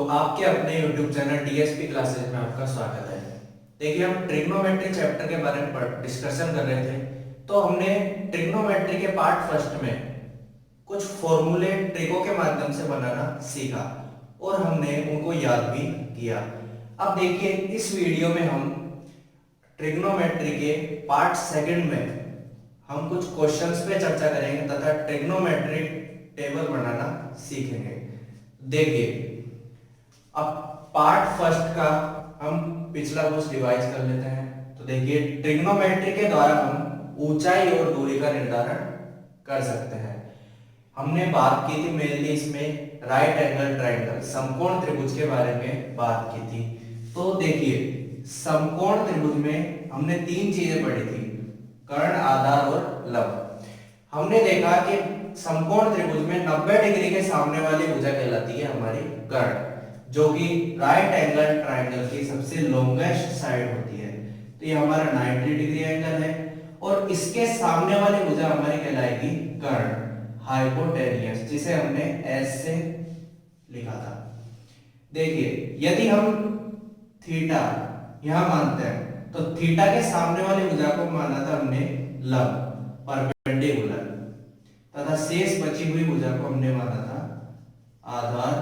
आपके अपने YouTube channel DSP classes में आपका स्वागत है। देखिए, हम ट्रिग्नोमेट्री चैप्टर के बारे में डिस्कशन कर रहे थे। तो हमने ट्रिग्नोमेट्री के पार्ट फर्स्ट में कुछ फॉर्मूले ट्रिको के माध्यम से बनाना सीखा और हमने उनको याद भी किया। अब देखिए, इस वीडियो में हम ट्रिग्नोमेट्री के पार्ट सेकंड में हम कुछ क्वेश्चंस पे चर्चा करेंगे तथा ट्रिग्नोमेट्री टेबल बनाना सीखेंगे। देखिए, अब पार्ट फर्स्ट का हम पिछला कुछ रिवाइज कर लेते हैं। तो देखिए, ट्रिग्नोमेट्री के द्वारा हम ऊंचाई और दूरी का निर्धारण कर सकते हैं। हमने बात की थी मेनली इसमें राइट एंगल ट्रायंगल समकोण त्रिभुज के बारे में बात की थी। तो देखिए, समकोण त्रिभुज में हमने तीन चीजें पढ़ी थी, कर्ण, आधार और लंब। हमने देखा कि समकोण त्रिभुज में 90 डिग्री के सामने वाली भुजा कहलाती है हमारी कर्ण, जो कि राइट एंगल ट्रायंगल की सबसे लॉन्गेस्ट साइड होती है। तो ये हमारा 90 डिग्री एंगल है और इसके सामने वाली भुजा हमारी कहलाएगी कर्ण, हाइपोटेनियस, जिसे हमने एस से लिखा था। देखिए, यदि हम थीटा यहां मानते हैं तो थीटा के सामने वाली भुजा को माना था हमने लंब, परपेंडिकुलर, तथा शेष बची हुई भुजा को हमने माना था आधार,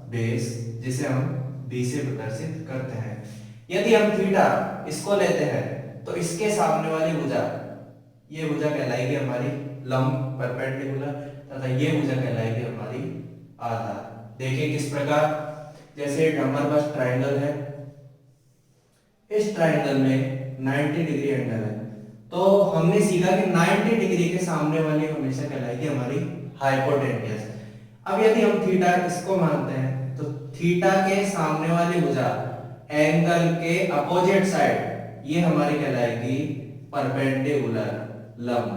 बेस, जिसे हम बी से प्रदर्शित करते हैं। यदि हम थीटा इसको लेते हैं तो इसके सामने वाली भुजा, ये भुजा कहलाएगी हमारी लंब, परपेंडिकुलर, तथा ये भुजा कहलाएगी हमारी आधार। देखिए किस प्रकार, जैसे हमारे ट्रायंगल है, इस ट्रायंगल में 90 डिग्री एंगल है, तो हमने सीखा कि 90 डिग्री के सामने वाली हमेशा कहलाएगी हमारी हाइपोटेनियस। अब यदि हम थीटा इसको मानते हैं तो थीटा के सामने वाली भुजा एंगल के अपोजिट साइड, ये हमारी कहलाएगी परपेंडिकुलर, लंब,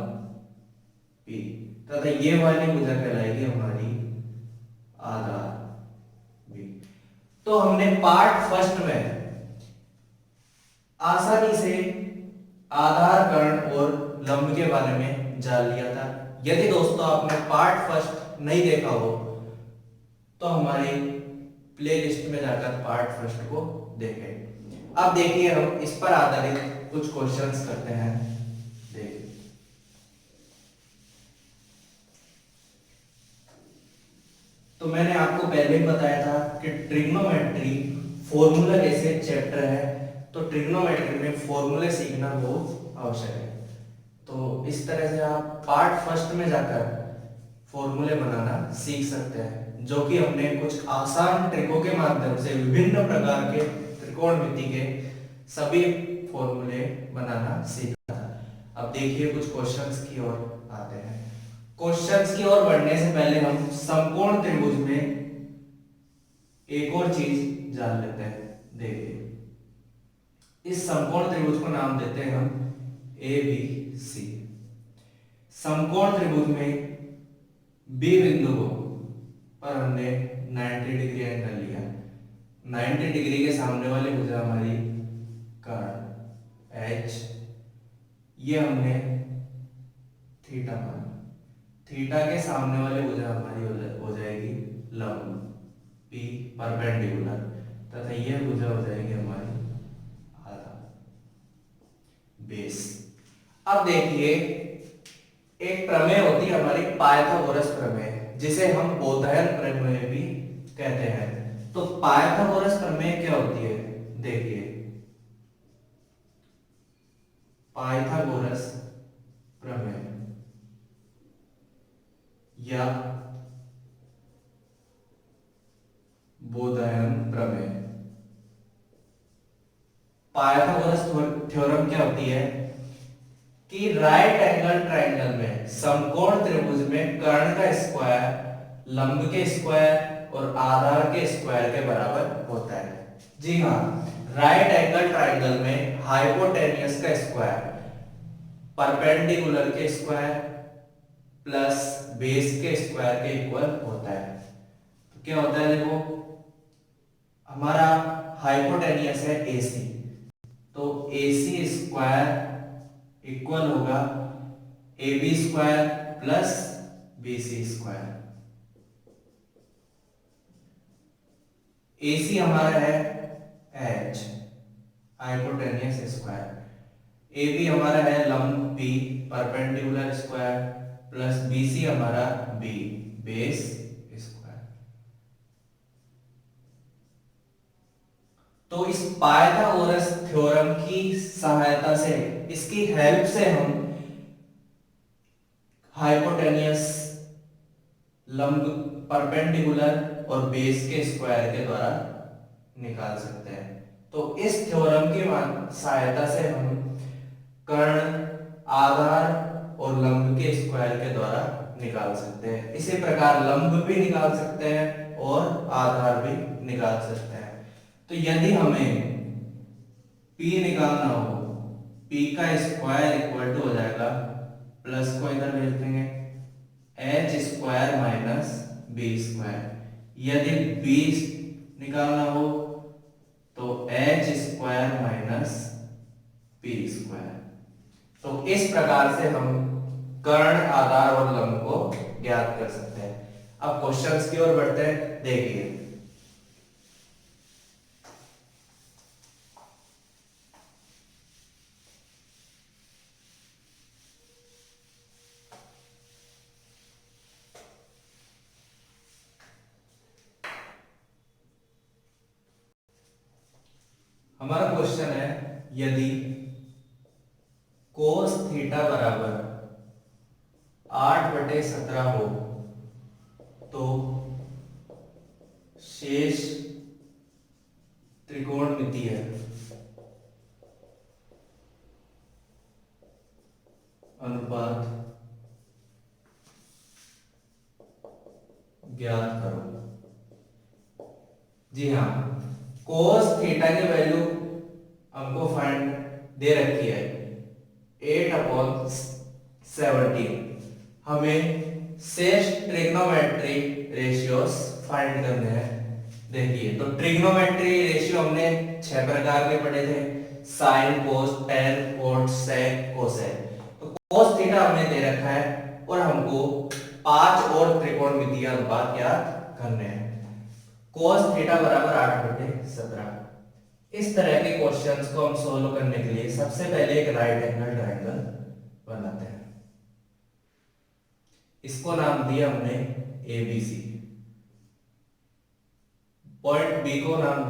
पी, तथा ये वाली भुजा कहलाएगी हमारी आधार, बी। तो हमने पार्ट फर्स्ट में आसानी से आधार, कर्ण और लंब के बारे में जान लिया था। यदि दोस्तों आपने पार्ट फर्स्ट नहीं देखा हो तो हमारी प्लेलिस्ट में जाकर पार्ट फर्स्ट को देखें। अब देखिए, हम इस पर आधारित कुछ क्वेश्चंस करते हैं। देखिए, तो मैंने आपको पहले ही बताया था कि ट्रिग्नोमेट्री फॉर्मूला जैसे चैप्टर है, तो ट्रिग्नोमेट्री में फॉर्मूले सीखना बहुत आवश्यक है। तो इस तरह से आप पार्ट फर्स्ट में जाकर फॉर्मूले बनाना सीख सकते हैं, जो कि हमने कुछ आसान ट्रिकों के माध्यम से विभिन्न प्रकार के त्रिकोणमिति के सभी फॉर्मूले बनाना सीखा था। अब देखिए, कुछ क्वेश्चंस की ओर आते हैं। क्वेश्चंस की ओर बढ़ने से पहले हम समकोण त्रिभुज में एक और चीज जान लेते हैं। देखिए, इस समकोण त्रिभुज को नाम देते हैं हम ए बी सी। समकोण त्रिभुज में बी बिंदु को पर हमने 90 डिग्री एंगल लिया। 90 डिग्री के सामने वाली भुजा हमारी कर्ण एच, ये हमने थीटा माना। थीटा के सामने वाली भुजा हमारी हो जाएगी लंब, पी, परपेंडिकुलर, तथा यह भुजा हो जाएगी हमारी बेस। अब देखिए, एक प्रमेय होती है हमारी पाइथागोरस प्रमेय, जिसे हम बोधायन प्रमेय भी कहते हैं। तो पाइथागोरस प्रमेय क्या होती है? देखिए, पाइथागोरस प्रमेय या बोधायन प्रमेय, पाइथागोरस थ्योरम क्या होती है कि राइट एंगल ट्रायंगल में समकोण त्रिभुज में कर्ण का स्क्वायर लंब के स्क्वायर और आधार के स्क्वायर के बराबर होता है। जी हाँ, राइट एंगल ट्रायंगल में हाइपोटेनियस का स्क्वायर परपेंडिकुलर के स्क्वायर प्लस बेस के स्क्वायर के इक्वल होता है। तो क्या होता है, देखो, हमारा हाइपोटेनियस है AC, तो AC स्क्वायर इक्वल होगा AB square plus BC square. AC हमारा है H हाइपोटेनियस स्क्वायर, AB हमारा है लंब P perpendicular square plus BC हमारा B बेस स्क्वायर। तो इस पाइथागोरस थ्योरम की सहायता से, इसकी हेल्प से हम हाइपोटेनियस, लंब, परपेंडिकुलर और बेस के स्क्वायर के द्वारा निकाल सकते हैं। तो इस थ्योरम की सहायता से हम कर्ण, आधार और लंब के स्क्वायर के द्वारा निकाल सकते हैं। इसी प्रकार लंब भी निकाल सकते हैं और आधार भी निकाल सकते हैं। तो यदि हमें P निकालना हो, P का स्क्वायर इक्वल टू हो जाएगा, प्लस को इधर भेज देंगे, H square minus B square. यदि बी निकालना हो तो H square minus B square. तो इस प्रकार से हम कर्ण, आधार और लंब को ज्ञात कर सकते हैं। अब क्वेश्चंस की ओर बढ़ते हैं। देखिए, हमारा क्वेश्चन है, यदि कोस थीटा बराबर 8/17 हो तो शेष त्रिकोणमितीय अनुपात ज्ञात करो। जी हाँ, कोस थीटा की वैल्यू हमको फाइंड दे रखी है 8/17। हमें शेष ट्रिग्नोमेट्री रेशियोस फाइंड करने हैं। देखिए, तो ट्रिग्नोमेट्री रेशियो हमने 6 प्रकार के पढ़े थे, sign, cos, tan, cot, sec, cosec. तो कोस थीटा हमें दे रखा है और हमको 5 और त्रिकोणमितीय अनुपात ज्ञात करने हैं। कोस थीटा बराबर 8/17। इस तरह के क्वेश्चंस को हम सोल्व करने के लिए सबसे पहले एक राइट एंगल ट्रायंगल बनाते हैं। इसको नाम दिया हमने ABC। पॉइंट बी को नाम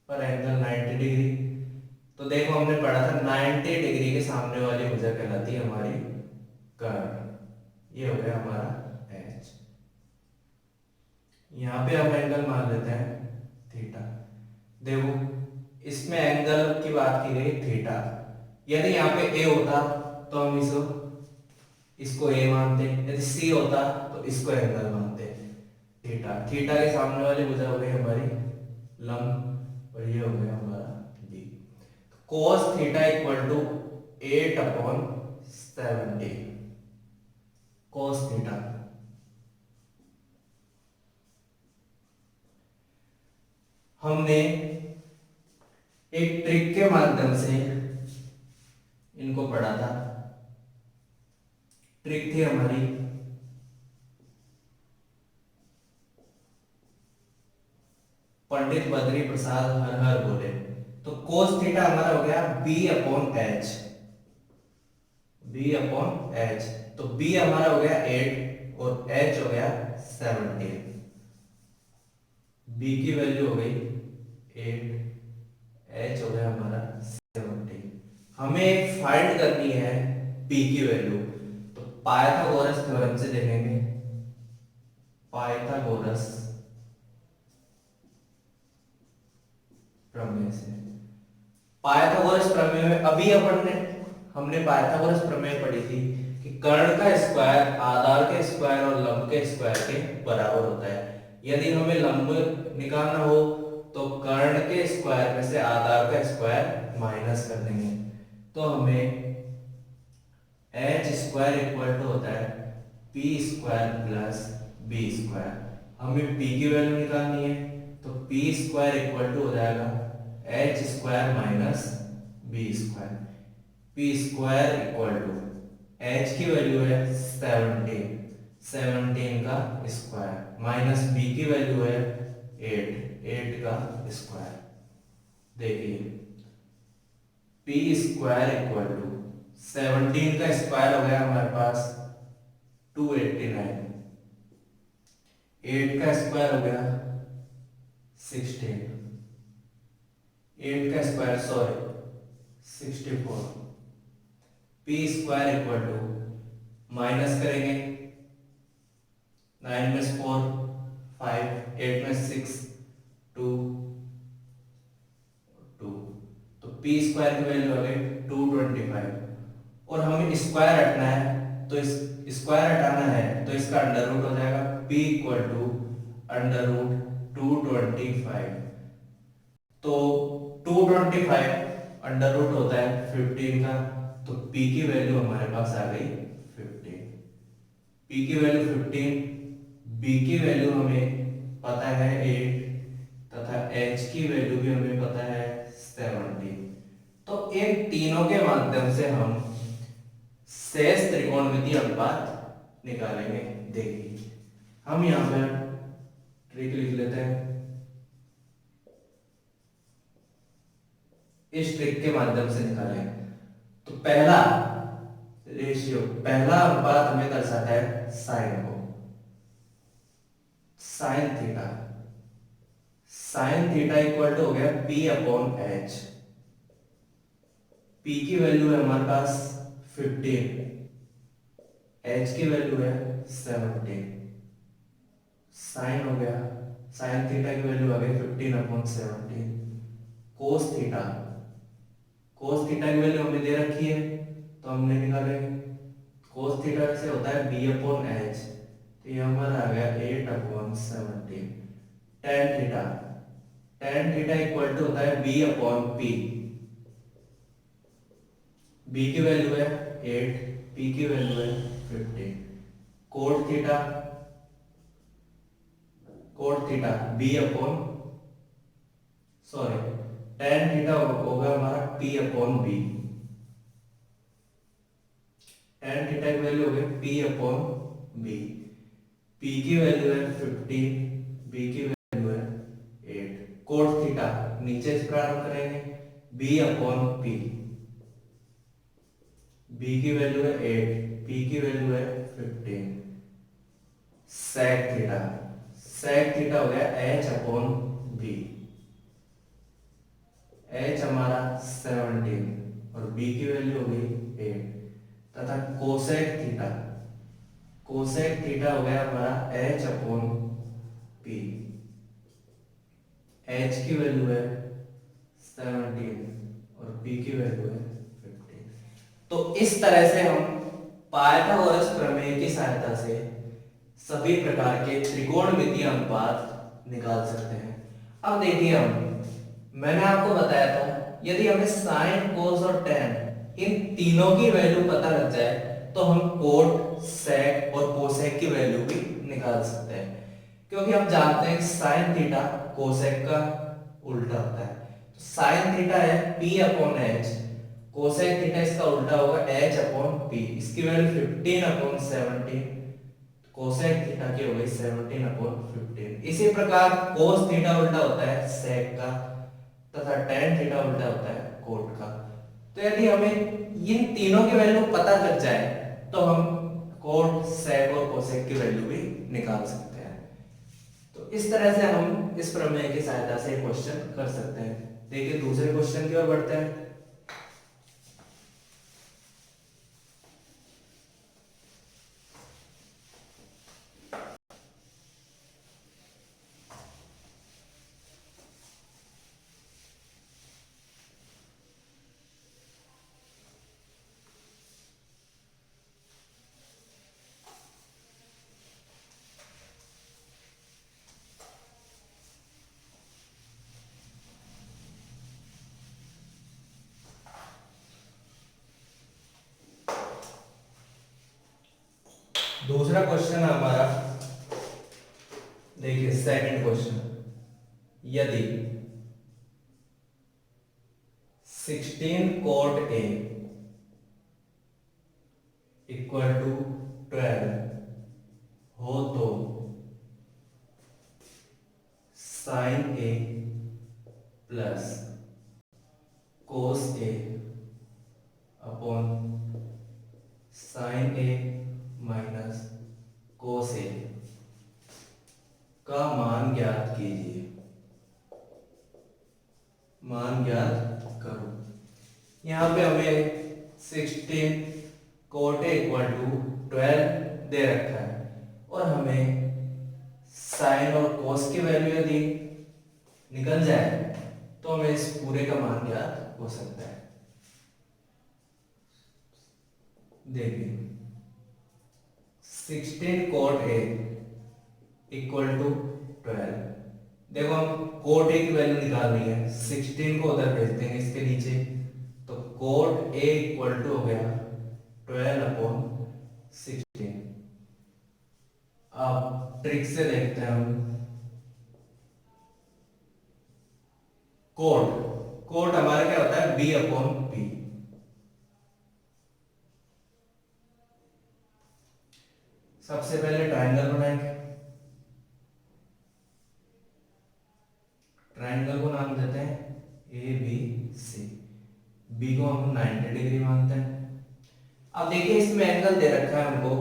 पर एंगल 90 डिग्री। तो देखो, हमने पढ़ा था 90 डिग्री के सामने वाली भुजा कहलाती है हमारी कर्ण। ये हो गया हमारा H। यहां पे हम एंगल मान लेते हैं थीटा। देखो, इसमें एंगल की बात की गई थीटा। यदि यहाँ पे A होता तो हम इसको A मानते, यदि C होता तो इसको एंगल मानते। थीटा, थीटा के सामने वाली भुजा हो गई हमारी लंब और ये हो गया हमारा B। cos theta equal to 8/17 cos theta. हमने एक ट्रिक के माध्यम से इनको पढ़ा था। ट्रिक थी हमारी पंडित बद्री प्रसाद हर हर बोले। तो cos थीटा हमारा हो गया B/H। B/H, तो B हमारा हो गया 8 और H हो गया 17। B की वैल्यू हो गई 8, H हो गया हमारा 17। हमें फाइंड करनी है P की वैल्यू। तो पाइथागोरस थ्योरम से देखेंगे। पाइथागोरस प्रमेय से, पाइथागोरस प्रमेय में अभी हमने पाइथागोरस प्रमेय पढ़ी थी कि कर्ण का स्क्वायर आधार के स्क्वायर और लंब के स्क्वायर के बराबर होता है। यदि हमें लंब निकालना हो तो कर्ण के स्क्वायर में से आधार का स्क्वायर माइनस कर देंगे। तो हमें H स्क्वायर इक्वल टू होता है P square plus B square. हमें P की वैल्यू निकालनी है, तो P स्क्वायर इक्वल टू हो जाएगा H square minus B square. P square equal to H की वैल्यू है 17 का स्क्वायर माइनस B की वैल्यू है 8 का स्क्वायर। देखिए पी स्क्वायर इक्वल टू 17 का स्क्वायर हो गया हमारे पास 289, 8 का स्क्वायर हो गया 16, 8 का square sorry 64। P square equal to minus करेंगे 9 में 4 5, 8 में 6 2 2, तो पी स्क्वायर की वैल्यू आ गई 225। और हमें स्क्वायर हटना है, तो इस स्क्वायर हटाना है तो इसका अंडर रूट हो जाएगा p equal to under root 225। तो 225 अंडर रूट होता है 15 का, तो p की वैल्यू हमारे पास आ गई 15। p की वैल्यू 15, b की वैल्यू हमें पता है 8 तथा h की वैल्यू भी हमें पता है 17। तो इन तीनों के माध्यम से हम शेष त्रिकोणमितीय अनुपात निकालेंगे। देखिए हम यहां पर ट्रिक लिख लेते हैं। इस ट्रिक के माध्यम से निकालें तो पहला रेशियो, पहला अनुपात हमें दर्शाता है साइन को। Sine theta, sine theta equal to हो गया p अपॉन एच। p की वैल्यू है हमारे पास 15, h की वैल्यू है 17। साइन हो गया, साइन थीटा की वैल्यू आ गई 15 upon 17। Cos theta, cos theta की वैल्यू हमें दे रखी है तो हमने निकालेंगे। कोस थीटा से होता है b अपॉन एच, तो ये हमारा आ गया 8 upon 17। Tan theta, tan theta equal to होता है b अपॉन p। b की वैल्यू है 8, p की वैल्यू है 15। Cot theta, cot theta b upon sorry tan theta होगा हमारा p upon b। Tan theta की वैल्यू हो गई p अपॉन b। p की वैल्यू है 15, b की वैल्यू है 8। कोट थीटा नीचे से प्रारंभ करेंगे b अपॉन p। b की वैल्यू है 8, p की वैल्यू है 15। सेक थीटा, सेक थीटा हो गया h अपॉन b। h हमारा 17 और b की वैल्यू हो गई 8। तथा कोसेक थीटा, कोसेक थीटा हो गया हमारा h अपॉन p। h की वैल्यू है 17 और p की वैल्यू है 15। तो इस तरह से हम पाइथागोरस प्रमेय की सहायता से सभी प्रकार के त्रिकोणमितीय अनुपात निकाल सकते हैं। अब देखिए मैंने आपको बताया था यदि हमें साइन कोस और टेन इन तीनों की वैल्यू पता लग जाए तो हम कोट सेक और कोसेक की वैल्यू भी निकाल सकते हैं, क्योंकि हम जानते हैं साइन थीटा कोसेक का उल्टा होता है। तो साइन थीटा है p upon H, cosec theta इसका उल्टा होगा h अपॉन p। इसकी वैल्यू 15 अपॉन 17, कोसेक थीटा की हो गई 17 अपॉन 15। इसी प्रकार कोस थीटा उल्टा होता है सेक का तथा टेन थीटा उल्टा होता है कोट का। तो यदि हमें इन तीनों की वैल्यू पता लग जाए तो हम कोट सेक और कोसेक की वैल्यू भी निकाल सकते हैं। तो इस तरह से हम इस प्रमेय की सहायता से क्वेश्चन कर सकते हैं। देखिए दूसरे क्वेश्चन की ओर बढ़ते हैं। दूसरा क्वेश्चन है हमारा, देखिए सेकंड क्वेश्चन, यदि 16 कोट ए इक्वल टू 12 हो तो साइन ए प्लस कोस ए अपॉन साइन ए माइनस कोस ए का मान ज्ञात कीजिए। मान ज्ञात करो। यहाँ पे हमें 16 कोट ए इक्वल टू 12 दे रखा है और हमें साइन और कोस की वैल्यू यदि निकल जाए तो हमें इस पूरे का मान ज्ञात हो सकता है। देखिए 16 कोट ए इक्वल टू 12। देखो हम कोट ए की वैल्यू निकालनी है, 16 को उधर भेज देंगे इसके नीचे, तो कोट ए इक्वल टू हो गया 12 अपॉन 16। अब ट्रिक से देखते हैं हम। कोट हमारा क्या होता है, बी अपॉन पी। सबसे पहले ट्रायंगल बनाएंगे। ट्रायंगल को नाम देते हैं ए बी सी। बी को हम 90 डिग्री मानते हैं। अब देखिए इसमें एंगल दे रखा है हमको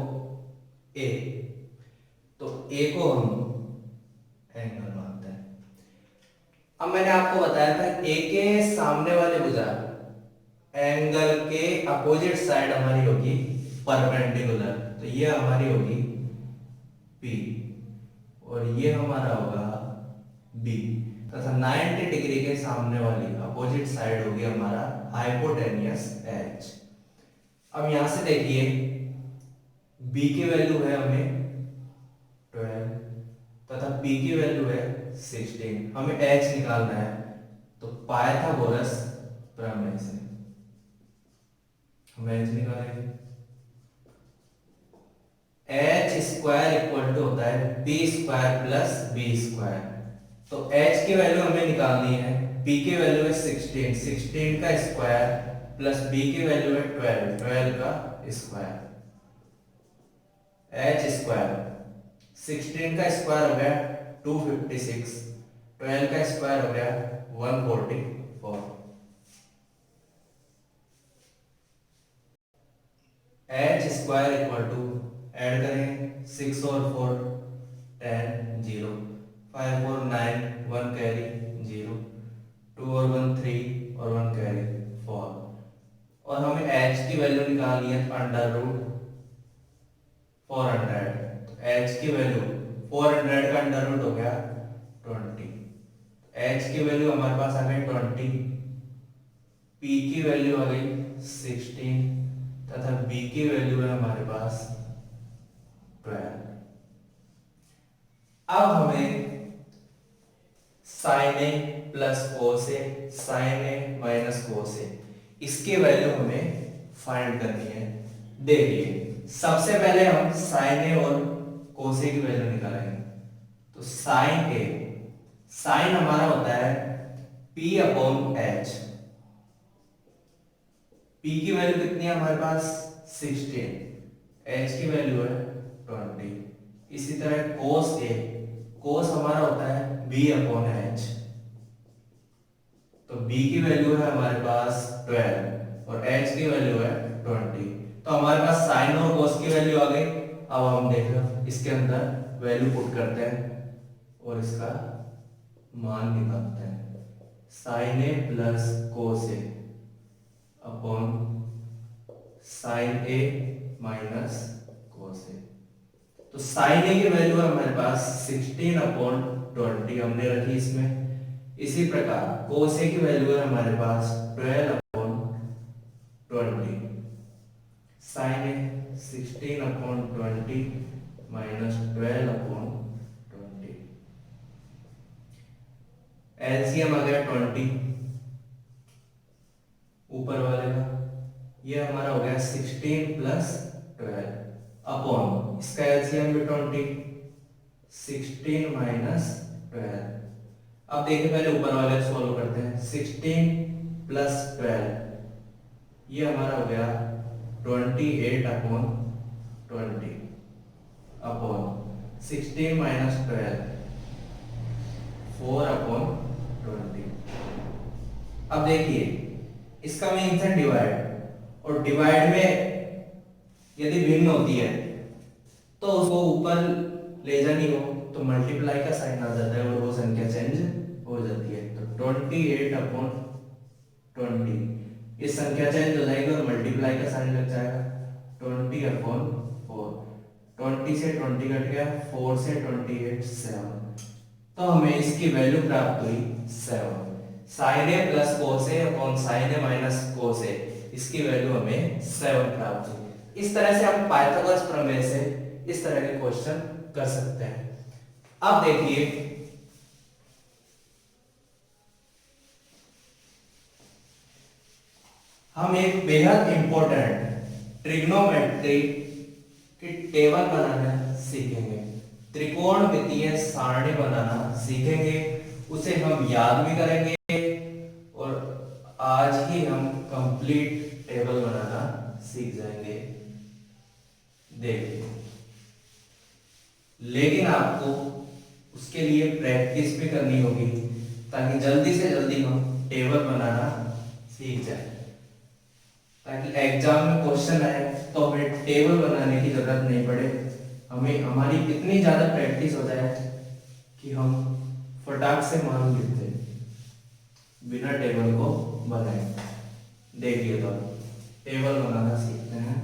ए, तो ए को हम एंगल मानते हैं। अब मैंने आपको बताया था ए के सामने वाले भुजा एंगल के अपोजिट साइड हमारी होगी परपेंडिकुलर, तो ये हमारी होगी पी और ये हमारा होगा बी, तथा 90 डिग्री के सामने वाली अपोजिट साइड होगी हमारा हाइपोटेनियस एच। अब यहां से देखिए b की वैल्यू है हमें 12 तथा p की वैल्यू है 16। हमें h निकालना है, तो पाइथागोरस प्रमेय से हम h निकालेंगे। h स्क्वायर इक्वल टू होता है b square plus b square. तो h की वैल्यू हमें निकालनी है, p की वैल्यू है 16, 16 का स्क्वायर प्लस b की वैल्यू है 12, 12 का स्क्वायर। h स्क्वायर 16 का स्क्वायर हो गया 256, 12 का स्क्वायर हो गया 144। h square equal to add करें 6 और 4 10 0, 5 और 9 1 कैरी 0, 2 और 1 3 और 1 कैरी 4। और हमें h की वैल्यू निकालनी है अंडर रूट 400। तो h की वैल्यू 400 का अंडर रूट हो गया 20। h की वैल्यू हमारे पास आ गई 20, p की वैल्यू आ गई 16 तथा b की वैल्यू है हमारे पास 12। अब हमें साइन ए प्लस कोस ए, साइन ए माइनस कोस ए, इसकी वैल्यू हमें फाइंड करनी है। देखिए सबसे पहले हम साइन ए और कोस ए की वैल्यू निकालेंगे। तो साइन ए, साइन हमारा होता है p अपॉन एच। p की वैल्यू कितनी है हमारे पास 16, h की वैल्यू है 20। इसी तरह कोस ए, कोस हमारा होता है b अपॉन एच। तो b की वैल्यू है हमारे पास 12 और h की वैल्यू है 20। तो हमारे पास साइन और कोस की वैल्यू आ गई। अब हम देखो इसके अंदर वैल्यू पुट करते हैं और इसका मान निकालते हैं। साइन ए प्लस कोस ए अपॉन साइन ए माइनस कोस ए। तो साइन ए की वैल्यू है हमारे पास 16 अपॉन 20 हमने रखी इसमें। इसी प्रकार कोस ए की वैल्यू है हमारे पास 12 अपॉन 20। साइन ए 16 अपॉन 20 माइनस 12 अपॉन 20। एलसीएम आ गया 20 ऊपर वाले का, ये हमारा हो गया 16 प्लस 12 अपॉन इसका एलसीएम भी 20, 16 माइनस 12। अब देखिए पहले ऊपर वाले सॉल्व करते हैं। 16 प्लस 12 ये हमारा हो गया 28 अपॉन 20 अपॉन 16 माइनस 12 4/20। अब देखिए इसका मीन्स है डिवाइड, और डिवाइड में यदि भिन्न होती है तो उसको ऊपर ले जानी हो तो मल्टीप्लाई का साइन आ जाता है और वो संख्या चेंज हो जाती है। तो 28/20, इस संख्या चेंज हो जाएगी और मल्टीप्लाई का साइन लग जाएगा। 20/4, 20 से 20 कट गया, 4 से 28 7, तो हमें इसकी वैल्यू प्राप्त हुई 7। साइन ए प्लस कोस ए अपॉन साइन ए माइनस कोस ए, इसकी वैल्यू हमें 7 प्राप्त हुई। इस तरह से हम पाइथागोरस प्रमेय से इस तरह के क्वेश्चन कर सकते हैं। अब देखिए हम एक बेहद इंपॉर्टेंट ट्रिग्नोमेट्री की टेबल बनाना सीखेंगे, त्रिकोणमितीय सारणी बनाना सीखेंगे, उसे हम याद भी करेंगे और आज ही हम कंप्लीट टेबल बनाना सीख जाएंगे। देखिए लेकिन आपको उसके लिए प्रैक्टिस भी करनी होगी ताकि जल्दी से जल्दी हम टेबल बनाना सीख जाए, ताकि एग्जाम में क्वेश्चन आए तो हमें टेबल बनाने की जरूरत नहीं पड़े, हमें हमारी इतनी ज्यादा प्रैक्टिस हो जाए कि हम फटाक से मान लेते बिना टेबल को बनाए। देखिए तो टेबल बनाना सीखते हैं।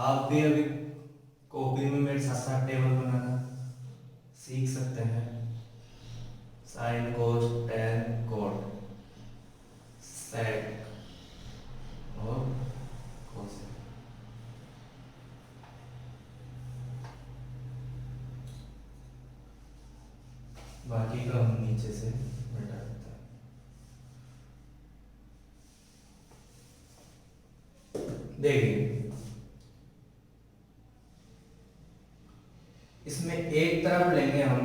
आप भी अभी कॉपी में मेरे साथ साथ टेबल बनाना सीख सकते हैं। Sine cos tan cot sec और कोसेक। बाकी का हम नीचे से मिटा देते हैं। देखिए इसमें एक तरफ लेंगे हम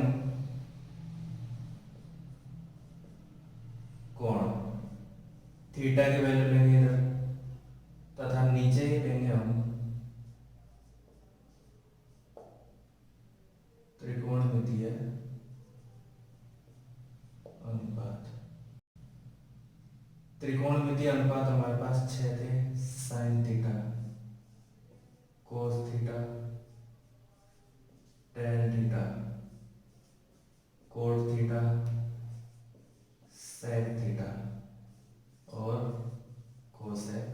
कोण, थीटा की वैल्यू लेंगे इधर, तथा नीचे ही लेंगे हम त्रिकोणमितीय अनुपात। त्रिकोणमितीय अनुपात हमारे पास 6 थे, sine theta, cos theta, tan theta, cot theta, sec theta और कोसेक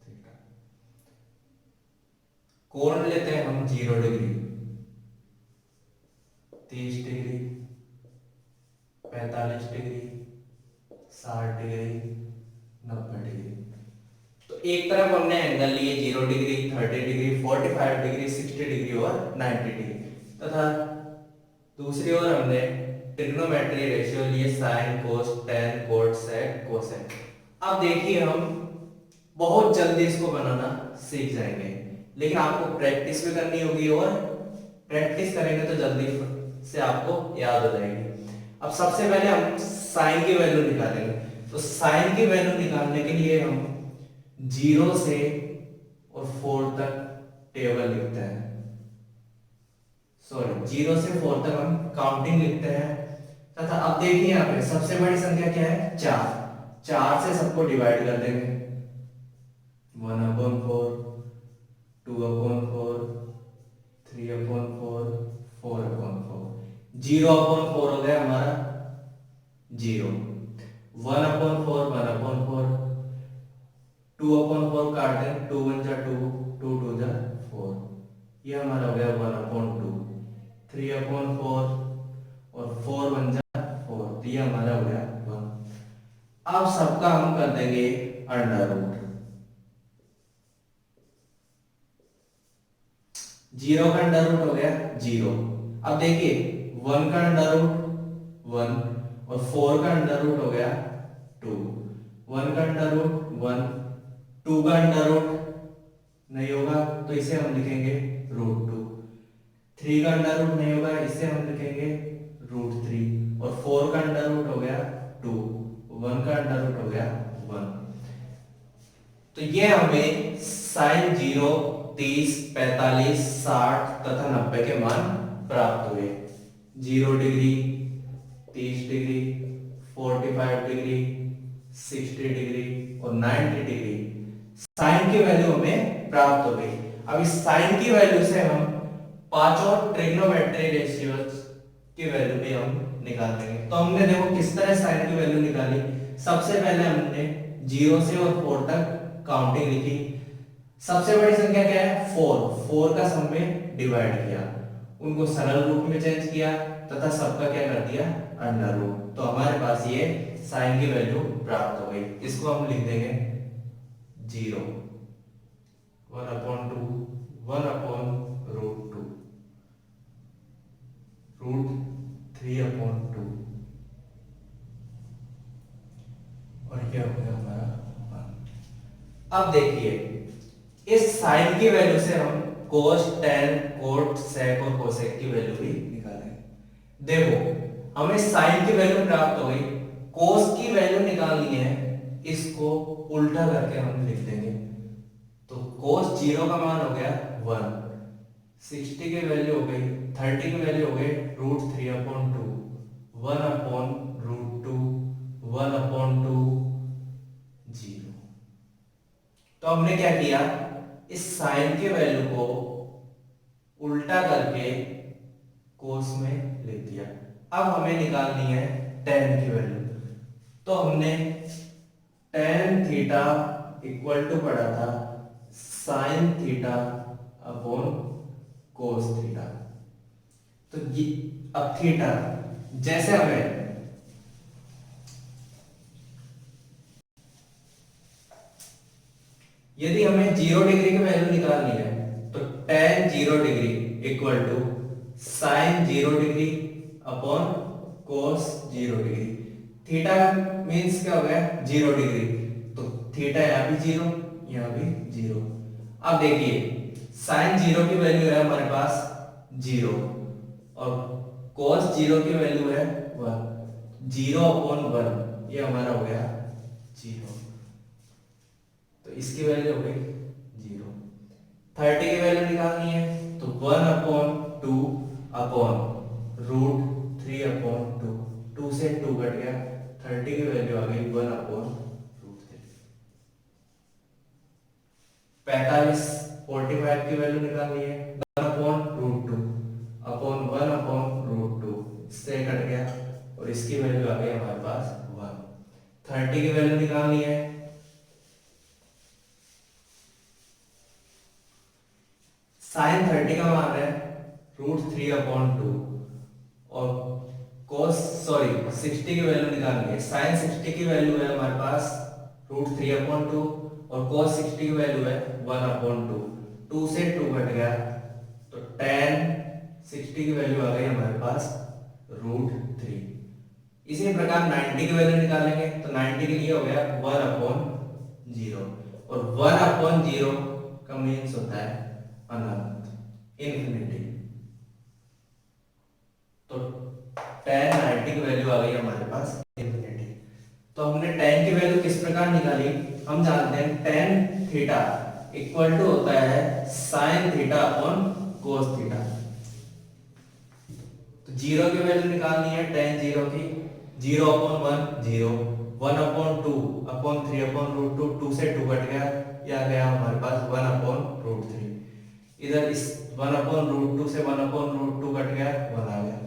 थीटा। कोण लेते हैं हम 0 degree, 30 degree, 45 degree, 60 degree, 90 degree. तो एक तरफ हमने एंगल लिए 0 डिग्री, 30 डिग्री, 45 डिग्री, 60 डिग्री और 90 डिग्री, तथा दूसरी ओर हमने ट्रिग्नोमेट्री रेशियो लिए sine cos tan cot sec cosec. अब देखिए हम बहुत जल्दी इसको बनाना सीख जाएंगे, लेकिन आपको प्रैक्टिस भी करनी होगी और प्रैक्टिस करेंगे तो जल्दी से आपको याद हो जाएगी। अब सबसे पहले हम साइन की वैल्यू निकालेंगे, तो साइन की वैल्यू निकालने के लिए हम 0 से और 4 तक टेबल लिखते हैं, सॉरी 0 से 4 तक हम काउंटिंग लिखते हैं। तथा अब देखिए यहाँ पे सबसे बड़ी संख्या क्या है 4, 4 से सबको डिवाइड कर देंगे, 1/4, 2/4, 3/4, 0/4 हो गया हमारा 0, 1/4 1/4, 2/4 काट दें, 2 1 जा 2, 2 2 जा 4, ये हमारा हो गया 1/2, 3/4 और 4 1 जा 4, तो ये हमारा हो गया 1। अब सबका हम कर देंगे अंडर रूट। 0 का अंडर रूट हो गया 0। अब देखिए 1 का अंडर रूट 1 और 4 का अंडर रूट हो गया 2, 1 का अंडर रूट 1, 2 का अंडर रूट नहीं होगा तो इसे हम लिखेंगे √2, 3 का अंडर रूट नहीं होगा इसे हम लिखेंगे √3 और 4 का अंडर रूट हो गया 2, 1 का अंडर रूट हो गया 1। तो ये हमें साइन 0, 30, 45, 60 तथा 90 के मान प्राप्त हुए। 0 डिग्री, 30 डिग्री, 45 डिग्री, 60 डिग्री और 90 डिग्री साइन की वैल्यू हमें प्राप्त हो गई। अब इस साइन की वैल्यू से हम पांचों ट्रिग्नोमेट्री रेशियोज की वैल्यू भी हम निकाल देंगे। तो हमने देखो किस तरह साइन की वैल्यू निकाली। सबसे पहले हमने 0 से और 4 तक काउंटिंग लिखी। सबसे बड़ी संख्या क्या है 4, 4 का सम में डिवाइड किया, उनको सरल रूप में चेंज किया तथा सबका क्या कर दिया अंडर रूट। तो हमारे पास ये साइन की वैल्यू प्राप्त हो गई। इसको हम लिख देंगे 0, 1/2, 1/√2, √3/2 और ये हो गया हमारा 1। अब देखिए इस साइन की वैल्यू से हम कोस, टेन, कोट, सेक और कोसेक की वैल्यू भी निकालेंगे। देखो हमें साइन की वैल्यू प्राप्त हो गई, कोस की वैल्यू निकालनी है, इसको उल्टा करके हम लिख देंगे। तो कोस 0 का मान हो गया 1, 60 की वैल्यू हो गई, 30 की वैल्यू हो गई √3/2, 1/√2, 1/2, 0। तो हमने क्या किया, इस साइन के वैल्यू को उल्टा करके कोस में लिख दिया। अब हमें निकालनी है टेन की वैल्यू। तो हमने टेन थीटा इक्वल टू पढ़ा था sine theta upon cos theta. तो ये अब थीटा जैसे हमें यदि हमें 0 डिग्री की वैल्यू निकालनी है तो tan 0 degree equal to sine 0 degree upon cos 0 degree. Theta means क्या हो गया 0 डिग्री, तो थीटा यहाँ भी 0, यहाँ भी 0। अब देखिए साइन 0 की वैल्यू है हमारे पास 0 और कोस 0 की वैल्यू है 1, 0/1 ये हमारा हो गया 0। तो इसकी वैल्यू हो गई 0। 30 की वैल्यू निकालनी है तो 1/2 अपॉन √3/2, 2 से 2 कट गया, 30 की वैल्यू आ गई 1/√3। 45 की वैल्यू निकालनी है 1/√2 अपॉन 1/√2, इससे कट गया और इसकी वैल्यू आ गई हमारे पास 1। 30 की वैल्यू निकालनी है साइन 30 का मान है √3/2 और कोस 60 की वैल्यू निकालनी है। साइन 60 की वैल्यू है हमारे पास √3/2 और कोस 60 की वैल्यू है 1/2, 2 से 2 कट गया तो tan 60 की वैल्यू आ गई हमारे पास √3। इसी प्रकार 90 की वैल्यू निकालेंगे तो 90 के लिए हो गया 1/0 और 1/0 का मीन्स होता है अनंत, इन्फिनिटी। तो tan 90 की वैल्यू आ गई हमारे पास इन्फिनिटी। तो हमने tan की वैल्यू किस प्रकार निकाली, हम जानते हैं tan थीटा इक्वल टू होता है sin theta upon cos theta. तो 0 की वैल्यू निकालनी है tan 0 की, 0/1 0, 1/2 अपॉन 3/√2, 2 से 2 कट गया, यह गया हमारे पास 1/√3। इधर इस 1/√2 से 1/√2 कट गया, 1 आ गया।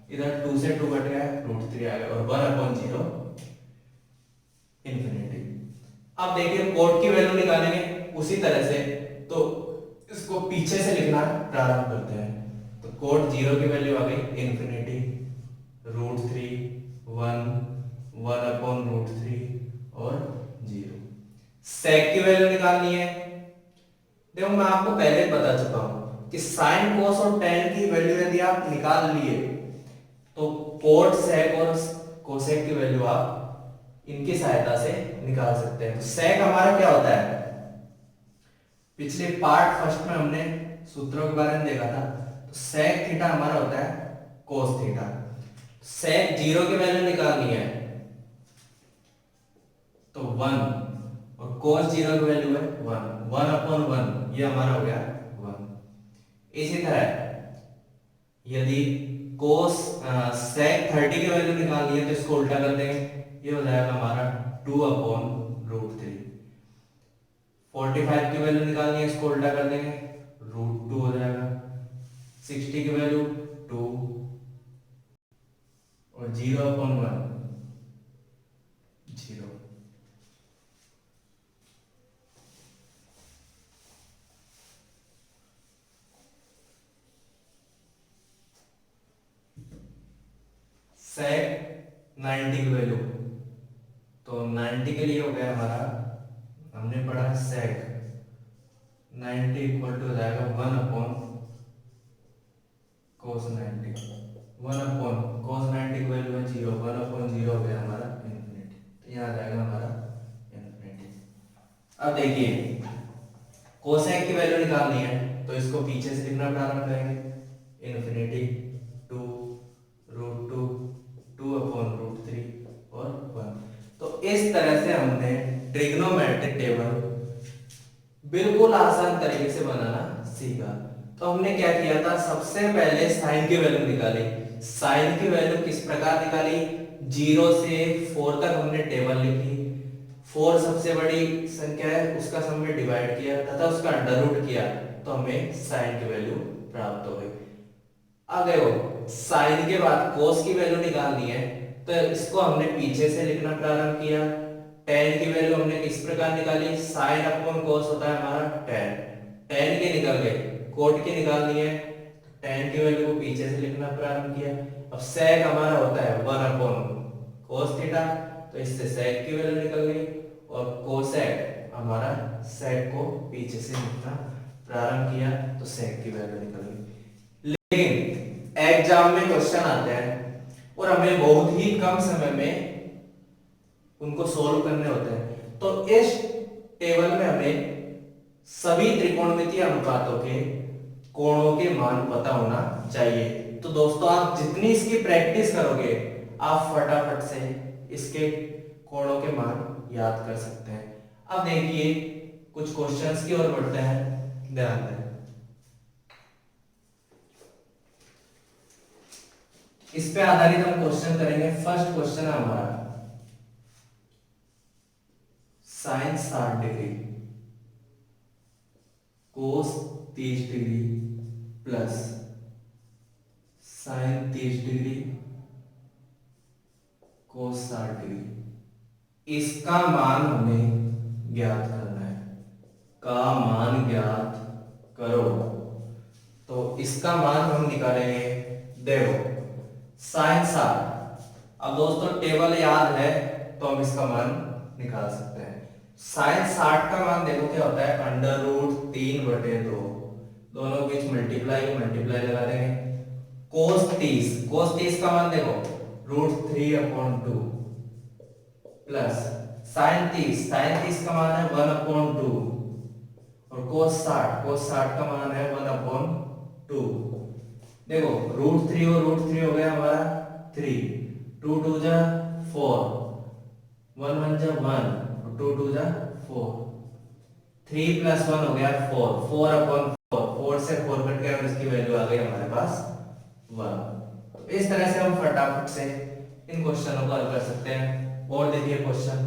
इधर 2 से 2 कट गया, √3 आ गया और 1/0 इंफिनिटी। अब देखिए कोड की वैल्यू निकालेंगे उसी तरह से, तो इसको पीछे से लिखना प्रारंभ करते हैं। तो कोड 0 की वैल्यू आ गई इंफिनिटी, √3, 1, 1/√3 और 0। सेक की वैल्यू निकालनी है। देखो मैं आपको पहले बता चुका हूं कि साइन, कोस और टेन की वैल्यू यदि आप निकाल लिए तो कोट, सेक और कोसेक की वैल्यू आप इनकी सहायता से निकाल सकते हैं। तो सेक हमारा क्या होता है, पिछले पार्ट फर्स्ट में हमने सूत्रों के बारे में देखा था। तो सेक थीटा हमारा होता है कोस थीटा। सेक 0 की वैल्यू निकालनी है तो 1, और कोस 0 की वैल्यू है 1, 1/1 ये हमारा हो गया 1। इसी तरह यदि कोस सेक 30 की वैल्यू निकालनी है तो इसको उल्टा कर देंगे, ये हो जाएगा हमारा 2/√3। 45 की वैल्यू निकालनी है, इसको उल्टा कर देंगे, √2 हो जाएगा। 60 की वैल्यू 2 और 0/1 0। सेक 90 की वैल्यू, तो 90 के लिए हो गया हमारा, हमने पढ़ा सेक 90 इक्वल टू हो जाएगा 1/cos 90, 1/cos 90 की वैल्यू है 0, 1/0 हो गया हमारा इंफिनिटी। तो यहाँ आ जाएगा हमारा इंफिनिटी। अब देखिए कोसेक की वैल्यू निकालनी है तो इसको पीछे से लिखना प्रारंभ करेंगे, इंफिनिटी 2, √2, 2/√3 और 1। तो इस तरह से हमने ट्रिग्नोमेट्रिक टेबल बिल्कुल आसान तरीके से बनाना सीखा। तो हमने क्या किया था, सबसे पहले साइन की वैल्यू निकाली। साइन की वैल्यू किस प्रकार निकाली, 0 से 4 तक हमने टेबल लिखी। 4 सबसे बड़ी संख्या है, उसका सम में डिवाइड किया तथा उसका अंडर रूट किया, तो हमें साइन की वैल्यू प्राप्त हो गई। अब देखो साइन के बाद कोस की वैल्यू निकालनी है, तो इसको हमने पीछे से लिखना प्रारंभ किया। टेन की वैल्यू हमने किस प्रकार निकाली, साइन अपॉन कोस होता है हमारा टेन, टेन की निकल गई, कोट की निकालनी है, टेन की वैल्यू को पीछे से लिखना प्रारंभ किया। अब सेक हमारा होता है 1/cos थीटा, तो इससे सेक की वैल्यू निकल गई, और कोसेक हमारा सेक को पीछे से लिखना प्रारंभ किया तो सेक की वैल्यू निकल गई। लेकिन एग्जाम में क्वेश्चन आते हैं और हमें बहुत ही कम समय में उनको सोल्व करने होते हैं, तो इस टेबल में हमें सभी त्रिकोणमितीय अनुपातों के कोणों के मान पता होना चाहिए। तो दोस्तों आप जितनी इसकी प्रैक्टिस करोगे आप फटाफट से इसके कोणों के मान याद कर सकते हैं। अब देखिए कुछ क्वेश्चंस की ओर बढ़ते हैं, ध्यान दें। इस पे आधारित हम क्वेश्चन करेंगे। फर्स्ट क्वेश्चन है हमारा, sine 60 degree cos 30 degree plus sine 30 degree cos 60 degree, इसका मान हमें ज्ञात करना है। का मान ज्ञात करो। तो इसका मान हम निकालेंगे, देखो साइन 60, अब दोस्तों टेबल याद है तो हम इसका मान निकाल सकते हैं। साइन 60 का मान देखो क्या होता है, √3/2, दोनों के बीच मल्टीप्लाई मल्टीप्लाई लगा देंगे। कोस 30 का मान देखो √3/2 प्लस साइन 30 का मान है 1/2, और कोस 60 का मान है 1/2। देखो √3 और √3 हो गया हमारा 3, 2 2 जा 4, 1 1 जा 1, 2 2 जा 4, 3 + 1 हो गया 4, 4/4, 4 से 4 कट गया और इसकी वैल्यू आ गई हमारे पास 1। तो इस तरह से हम फटाफट से इन क्वेश्चनों को हल कर सकते हैं। और देखिए क्वेश्चन,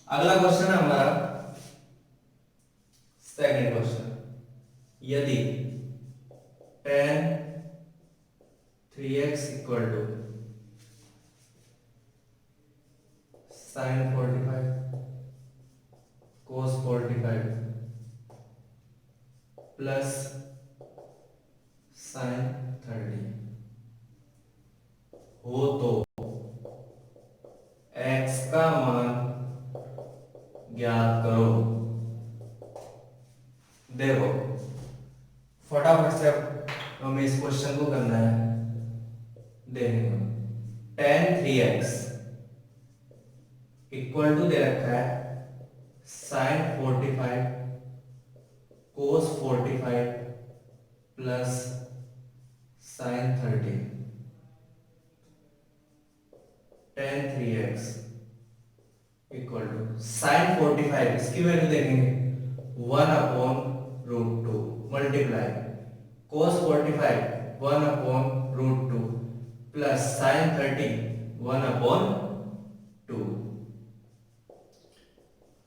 अगला क्वेश्चन है हमारा सेकंड क्वेश्चन, यदि tan 3x equal to sin 45 cos 45 plus sin 30 हो तो x का मान ज्ञात करो। देखो फटाफट से हमें इस क्वेश्चन को करना है। देखो tan 3x इक्वल टू दे रखा है sin 45 cos 45 plus sin 30। tan 3x equal to sin 45 इसकी वैल्यू देखेंगे 1/√2 multiply cos 45 1/√2 plus sin 30 1/2।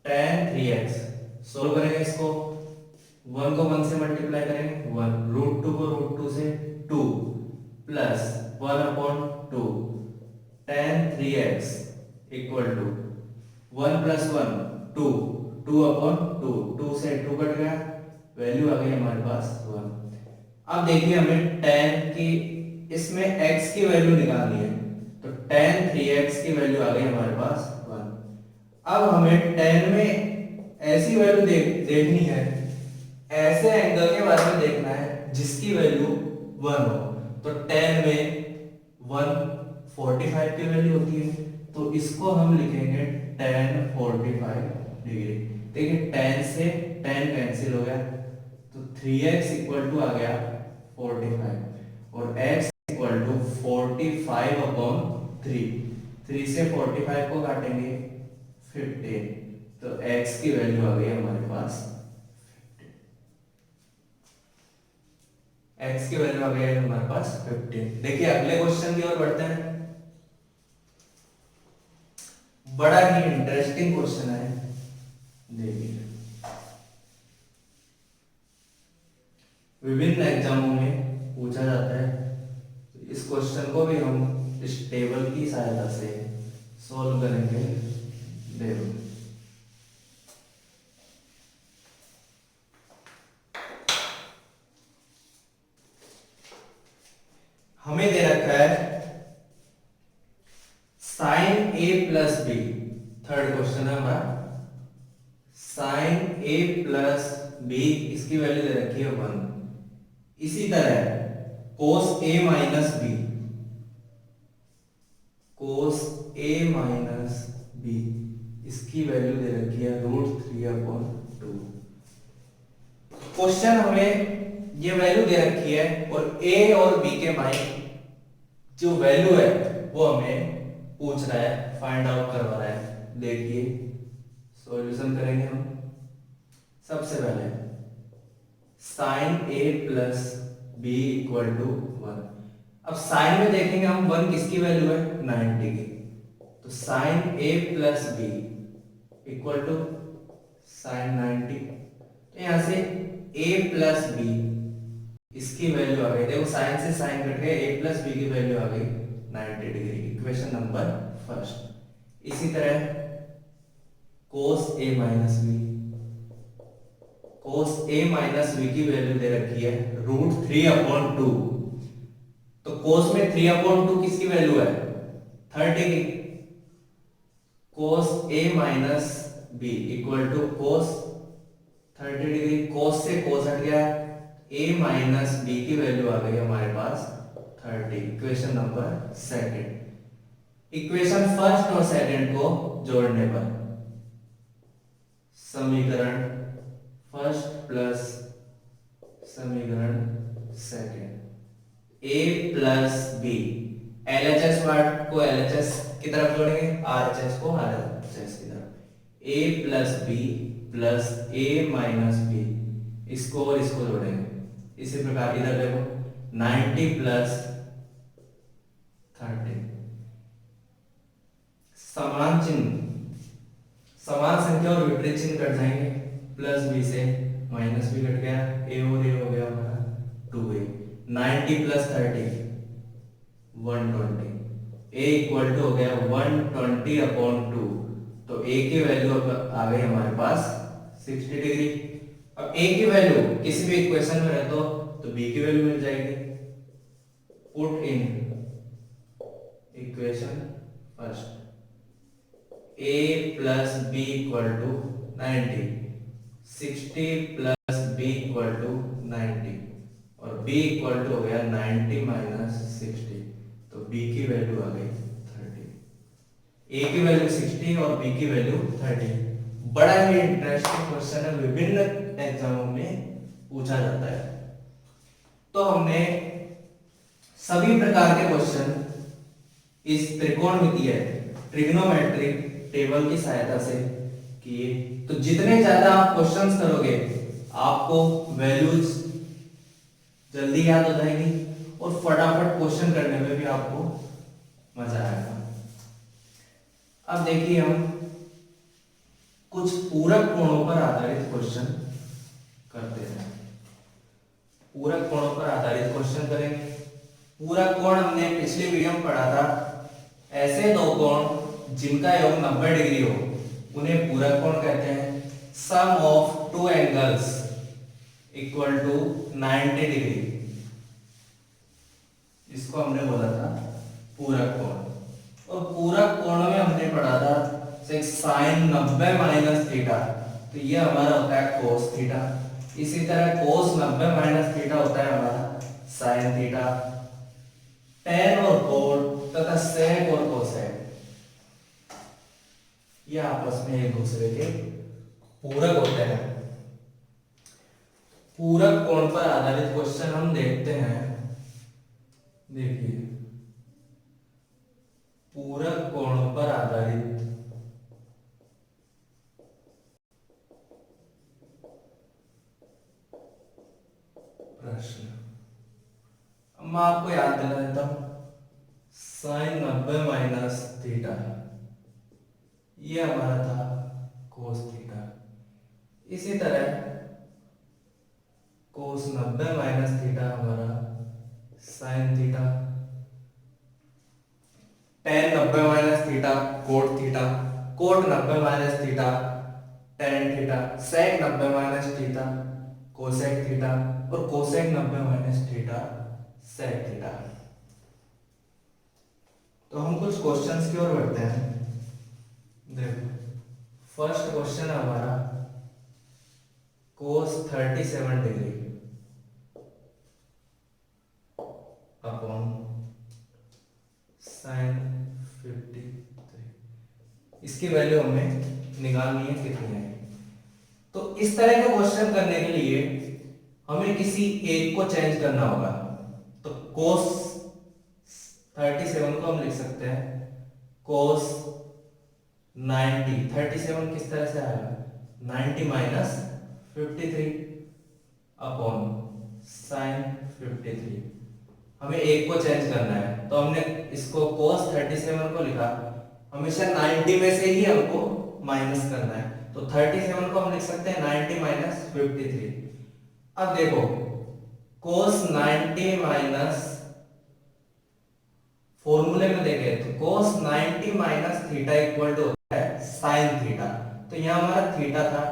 tan 3x solve करेंगे इसको, 1 को 1 से मल्टीप्लाई करेंगे 1, √2 को √2 से 2 plus 1/2 tan 3x equal to 1 plus 1 2, 2/2, 2 से 2 कट गया, वैल्यू आ गई हमारे पास 1। अब देखिए हमें tan की इसमें x की वैल्यू निकालनी है, तो tan 3x की वैल्यू आ गई हमारे पास 1। अब हमें tan में ऐसी वैल्यू देखनी है, ऐसे एंगल के बारे में देखना है जिसकी वैल्यू 1 हो। तो tan में 145 की वैल्यू होती है, तो इसको हम लिखेंगे tan 45 डिग्री। देखिए tan से tan कैंसिल हो गया, तो 3x इक्वल टू आ गया 45 और x इक्वल टू 45/3। 3 से 45 को काटेंगे 15, तो x की वैल्यू आ गई हमारे पास 15। x की वैल्यू आ गई हमारे पास 15। देखिए अगले क्वेश्चन की ओर बढ़ते हैं। बड़ा ही इंटरेस्टिंग क्वेश्चन है, देखिए विभिन्न एग्जामों में पूछा जाता है। इस क्वेश्चन को भी हम इस टेबल की सहायता से सॉल्व करेंगे। देखो हमें दे रखा है sin a plus B, third question है हमारा, sin a प्लस बी इसकी वैल्यू दे रखी है 1। इसी तरह cos a minus B, cos a minus B इसकी वैल्यू दे रखी है √3/2। क्वेश्चन हमें ये वैल्यू दे रखी है और a और b के मान जो वैल्यू है वो हमें पूछ रहा है, फाइंड आउट करवा रहा है। देखिए सॉल्यूशन करेंगे हम। सबसे पहले sin a plus B equal to 1। अब साइन में देखेंगे हम 1 किसकी वैल्यू है 90 की, तो sin a plus B equal to sin 90। तो यहां से a प्लस बी इसकी वैल्यू आ गई, देखो साइन से साइन कट गए, a प्लस बी की वैल्यू आ गई 90 डिग्री, इक्वेशन नंबर फर्स्ट। इसी तरह cos a minus B, cos a minus B की वैल्यू दे रखी है √3/2। तो cos में 3/2 किसकी वैल्यू है 30 की, cos a minus B equal to cos 30 degree, cos से cos हट गया, a माइनस बी की वैल्यू आ गई हमारे पास 30, equation number second. Equation first और सेकंड को जोड़ने पर समीकरण फर्स्ट प्लस समीकरण second, a plus B, LHS word को LHS की तरफ जोड़ेंगे, RHS को RHS की तरफ, a plus B plus a minus B, इसको और इसको जोड़ेंगे। इसी प्रकार इधर देखो 90 प्लस 30, समान चिन्ह समान संख्या और विपरीत चिन्ह कट जाएंगे, प्लस बी से माइनस भी कट गया, ए और ए हो गया हमारा 2a। 90 plus 30 120, a equal to हो गया 120/2। तो a की वैल्यू आ गई हमारे पास 60 डिग्री। अब a की वैल्यू किसी भी इक्वेशन में रहे तो b की वैल्यू मिल जाएगी। Put in equation first, a plus B equal to 90, 60 plus B equal to 90 और b इक्वल टू हो गया 90 माइनस 60। तो b की वैल्यू आ गई 30। a की वैल्यू 60 और b की वैल्यू 30। बड़ा ही इंटरेस्टिंग क्वेश्चन है, विभिन्न एग्जामों में पूछा जाता है। तो हमने सभी प्रकार के क्वेश्चन इस त्रिकोणमितीय ट्रिग्नोमेट्रिक टेबल की सहायता से किए। तो जितने ज्यादा आप क्वेश्चंस करोगे आपको वैल्यूज जल्दी याद हो जाएगी और फटाफट क्वेश्चन करने में भी आपको मजा आएगा। अब देखिए हम कुछ पूरक कोणों पर आधारित क्वेश्चन करते हैं। पूरक कोणों पर आधारित क्वेश्चन करेंगे। पूरक कोण हमने पिछले वीडियो में पढ़ा था, ऐसे दो कोण जिनका योग 90 डिग्री हो उन्हें पूरक कोण कहते हैं। Sum of two angles equal to 90 degree, इसको हमने बोला था पूरक कोण। और पूरक कोण में हमने पढ़ा था साइन 90 माइनस थीटा, तो ये हमारा होता है कोस थीटा। इसी तरह कोस 90 माइनस थीटा होता है हमारा साइन थीटा। टेन और कोट तथा सेक और कोसेक ये आपस में एक दूसरे के पूरक होते हैं। पूरक कोण पर आधारित क्वेश्चन हम देखते हैं। देखिए पूरक कोण पर आधारित प्रश्न, मैं आपको याद दिला देता हूं। साइन 90 माइनस थीटा ये हमारा था कोस थीटा। इसी तरह कोस 90 माइनस थीटा हमारा sine theta. Tan 90 minus theta cot theta, cot 90 minus theta tan theta, sec 90 minus theta cosec theta और cosec 90 minus theta sec theta. तो हम कुछ क्वेश्चंस की ओर बढ़ते हैं। देखो फर्स्ट क्वेश्चन है हमारा कोस 37 डिग्री अपॉन साइन 53, इसकी वैल्यू हमें निकालनी है कितनी है। तो इस तरह के क्वेश्चन करने के लिए हमें किसी एक को चेंज करना होगा। तो कोस 37 को हम लिख सकते हैं कोस 90। 37 किस तरह से आएगा 90 माइनस 53 अपॉन साइन 53। हमें एक को चेंज करना है तो हमने इसको कोस 37 को लिखा, हमेशा 90 में से ही हमको माइनस करना है। तो 37 को हम लिख सकते हैं 90 माइनस 53। अब देखो कोस 90 माइनस, फॉर्मूले में देखें तो कोस 90 माइनस थीटा इक्वल टू होता है साइन थीटा। तो यहां हमारा थीटा था,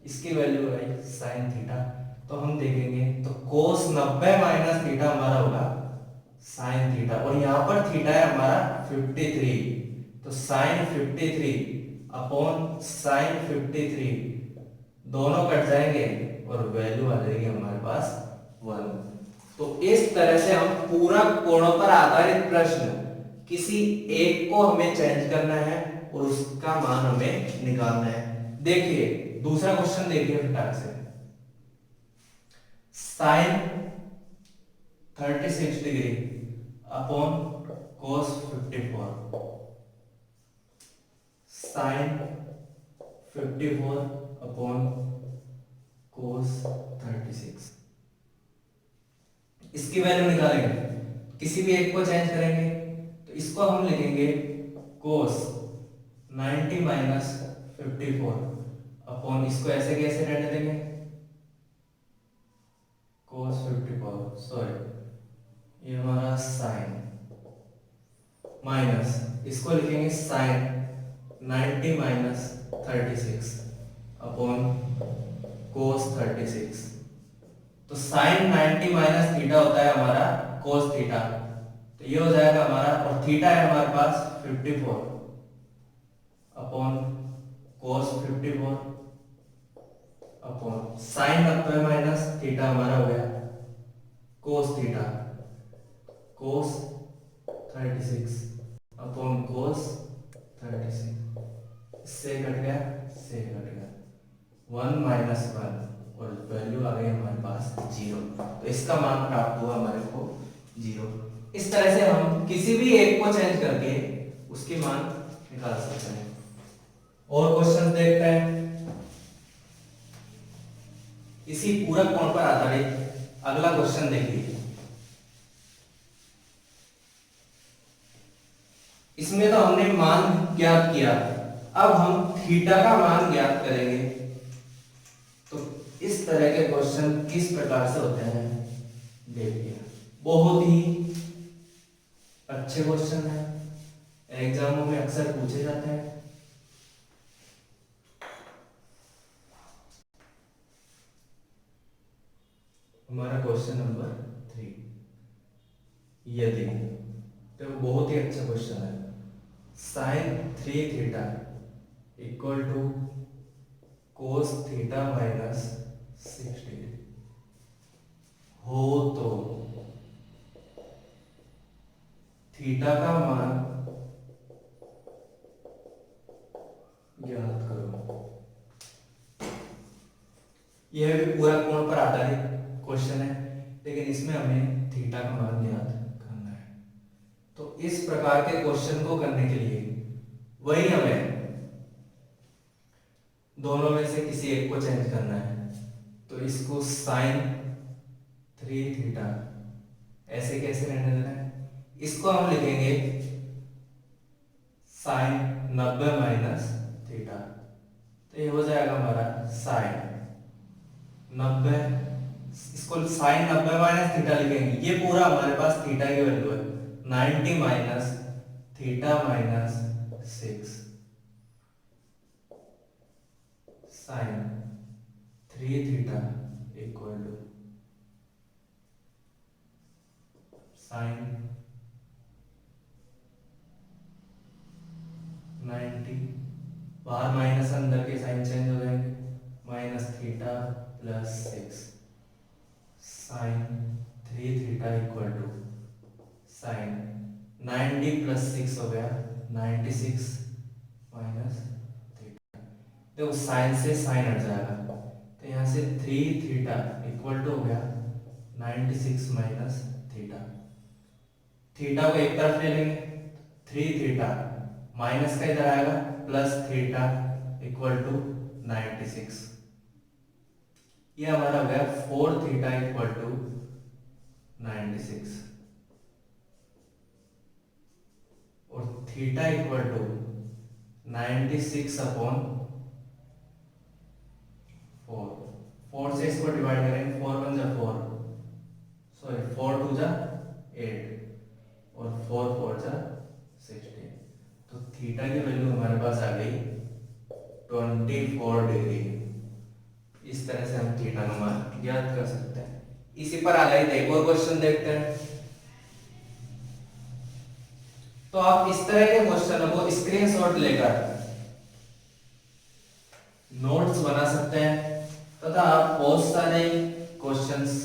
इसकी वैल्यू है साइन थीटा। तो हम देखेंगे तो कोस 90 माइनस थीटा हमारा होगा साइन थीटा और यहां पर थीटा है हमारा 53। तो साइन 53 अपॉन साइन 53 दोनों कट जाएंगे और वैल्यू आ जाएगी हमारे पास 1। तो इस तरह से हम पूरक कोणों पर आधारित प्रश्न किसी एक को हमें चेंज करना है और उसका मान हमें निकालना है। देखिए दूसरा क्वेश्चन देखिए फटाक से। Sine 36 degree upon cos 54, sine 54 upon cos 36, इसकी वैल्यू निकालेंगे। किसी भी एक को चेंज करेंगे तो इसको हम लिखेंगे कोस 90 माइनस 54 अपॉन इसको ऐसे कैसे रहने देंगे, cos 54, सॉरी ये हमारा साइन, माइनस इसको लिखेंगे साइन 90 माइनस 36 अपॉन cos 36। तो साइन 90 माइनस थीटा होता है हमारा cos थीटा, तो ये हो जाएगा हमारा, और थीटा है हमारे पास 54 upon cos 54 upon sine 90 minus theta हमारा हो गया cos theta, cos 36 upon cos 36, इससे कट गया, से कट गया, 1 माइनस 1 और वैल्यू आ गई हमारे पास 0। तो इसका मान प्राप्त हुआ हमारे को 0। इस तरह से हम किसी भी एक को चेंज करके उसकी मान निकाल सकते हैं। और क्वेश्चन देखते हैं। इसी पूरक कोण पर आधारित अगला क्वेश्चन देखिए। इसमें तो हमने मान ज्ञात किया, अब हम थीटा का मान ज्ञात करेंगे। तो इस तरह के क्वेश्चन किस प्रकार से होते हैं देखिए, बहुत ही अच्छे क्वेश्चन है, एग्जामों में अक्सर पूछे जाते हैं। हमारा क्वेश्चन नंबर 3, यदि, तो बहुत ही अच्छा क्वेश्चन है, sine 3 theta equal to cos theta minus 60 हो तो थीटा का मान ज्ञात करो। यह भी पूरा कोण पर आधारित क्वेश्चन है, लेकिन इसमें हमें थीटा का मान ज्ञात करना है। तो इस प्रकार के क्वेश्चन को करने के लिए वही हमें दोनों में से किसी एक को चेंज करना है। तो इसको साइन 3 थीटा ऐसे कैसे रहने देना है, इसको हम लिखेंगे साइन 90 माइनस थीटा, तो ये हो जाएगा हमारा साइन 90, इसको साइन 90 माइनस थीटा लिखेंगे, ये पूरा हमारे पास थीटा की वैल्यू है 90 minus theta minus 6 sine 3 theta equal to sine 90, बाहर माइनस अंदर के साइन चेंज हो जाएंगे, minus theta plus 6 sine 3 theta equal to sine 90 plus 6 हो गया 96 माइनस थीटा। देखो साइन से साइन हट जाएगा, तो यहाँ से 3 थीटा इक्वल टू हो गया 96 माइनस थीटा। थीटा को एक तरफ ले लेंगे, 3 थीटा माइनस का इधर आएगा प्लस थीटा इक्वल टू 96, ये हमारा हो गया 4 थीटा इक्वल टू 96 और थीटा इक्वल टू 96 अपॉन 4, 4 से इसको डिवाइड करेंगे, 4 1 जा 4, सॉरी 4 2 जा 8 और 4 4 जा 16, तो थीटा की वैल्यू हमारे पास आ गई 24 डिग्री। इस तरह से हम थीटा का मान ज्ञात कर सकते हैं। इसी पर आधारित एक और क्वेश्चन देखते हैं। तो आप इस तरह के क्वेश्चन को स्क्रीनशॉट लेकर नोट्स बना सकते हैं तथा आप बहुत सारे क्वेश्चंस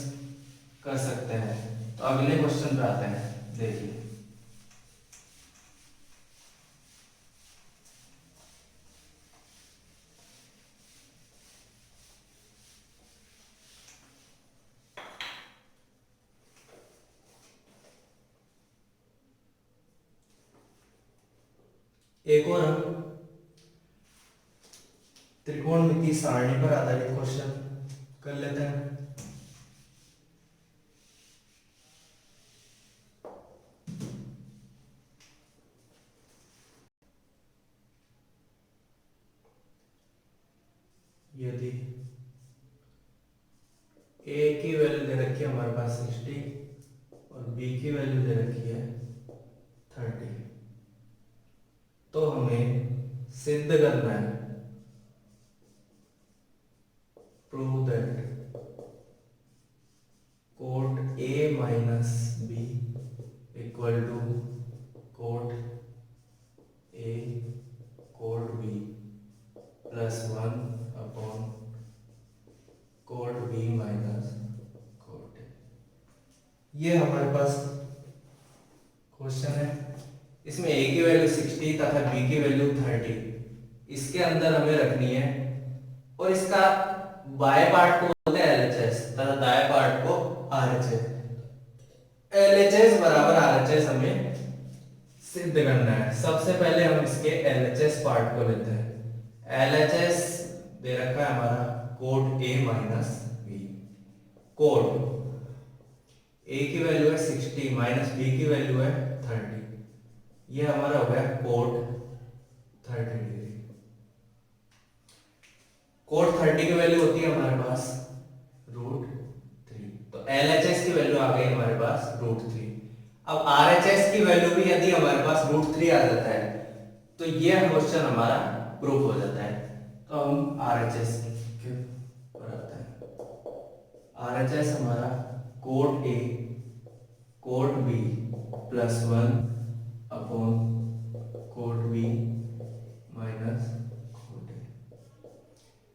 कर सकते हैं। तो अगले क्वेश्चन पे आते हैं, देखिए एक और हम त्रिकोणमिति सारणी पर आधारित क्वेश्चन कर लेते हैं। यदि a की वैल्यू दे रखी है हमारे पास 60 और b की वैल्यू दे रखी है 30, तो हमें सिद्ध करना है, prove that cot a minus b equal to cot a cot b plus 1 upon cot b minus cot a। ये हमारे पास क्वेश्चन है। इसमें a की वैल्यू 60 तथा b की वैल्यू 30 इसके अंदर हमें रखनी है, और इसका बाएं पार्ट को बोलते हैं LHS तथा दाएं पार्ट को RHS। LHS बराबर RHS हमें सिद्ध करना है। सबसे पहले हम इसके LHS पार्ट को लेते हैं। LHS दे रखा है हमारा cot a minus b। Cot a की वैल्यू है 60 माइनस b की वैल्यू है 30, ये हमारा हो गया कोट 30 डिग्री। कोट 30 की वैल्यू होती है हमारे पास √3, तो LHS की वैल्यू आ गई हमारे पास √3। अब RHS की वैल्यू भी यदि हमारे पास √3 आ जाता है तो ये क्वेश्चन हमारा प्रूफ हो जाता है। तो हम RHS के पर आते हैं। RHS हमारा cot A cot B plus 1 upon cot B minus cot A।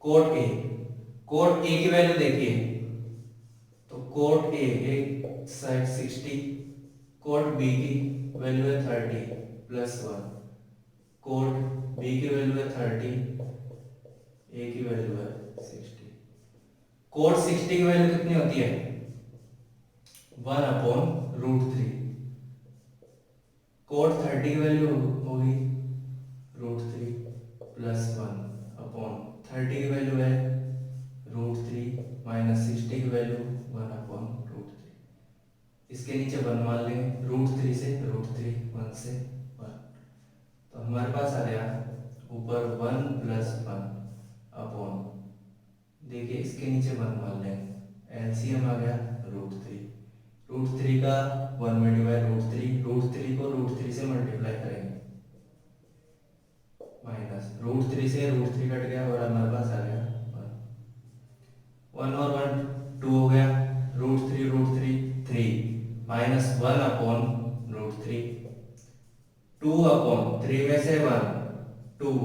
Cot A, cot A की वैल्यू देखिए, तो कोट A एक साइड 60, कोट B की वैल्यू है 30 प्लस 1, कोट B की वैल्यू है 30, A की वैल्यू है 60। कोट 60 की वैल्यू कितनी होती है 1 अपॉन √3। कोट 30 की वैल्यू होगी √3 प्लस 1 अपॉन 30 की वैल्यू है √3 माइनस 60 की वैल्यू 1 अपॉन √3। इसके नीचे 1 मान लेंगे, √3 से √3 1 से 1, तो हमारे पास आ गया ऊपर 1 प्लस 1 अपॉन, देखिए इसके नीचे 1 मान लेंगे, एलसीएम आ गया √3। √3 का 1 में डिवाइड √3 को √3 से मल्टीप्लाई करेंगे, माइनस √3 से √3 कट गया और हमारे पास आ गया 1 और 1 2 हो गया, √3 3 माइनस 1 अपॉन √3, 2 अपॉन 3 में से 1 2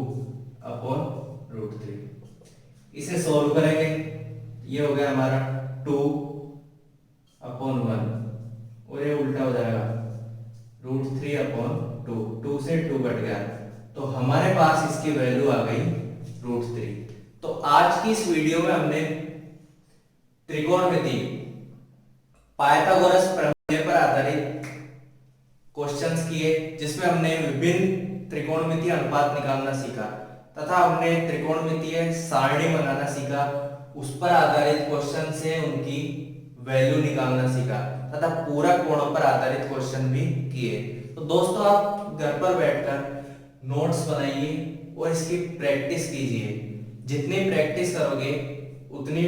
अपॉन √3। इसे सॉल्व करेंगे, ये हो गया हमारा 2 अपॉन 1 और ये उल्टा हो जाएगा √3 अपॉन 2, 2 से 2 कट गया, तो हमारे पास इसकी वैल्यू आ गई √3। तो आज की इस वीडियो में हमने त्रिकोणमिति पाइथागोरस प्रमेय पर आधारित क्वेश्चंस किए, जिसमें हमने विभिन्न त्रिकोणमितीय अनुपात निकालना सीखा तथा हमने त्रिकोणमितीय सारणी बनाना सीखा। उस पर आधारित क्वेश्चन से उनकी वैल्यू निकालना सीखा तथा पूरा कोणों पर आधारित क्वेश्चन भी किए। तो दोस्तों आप घर पर बैठकर नोट्स बनाइए और इसकी प्रैक्टिस कीजिए। जितनी प्रैक्टिस करोगे उतनी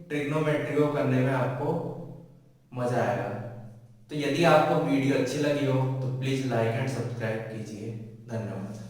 ट्रिग्नोमेट्री को करने में आपको मजा आएगा। तो यदि आपको वीडियो अच्छी लगी हो तो प्लीज लाइक एंड सब्सक्राइब कीजिए। धन्यवाद।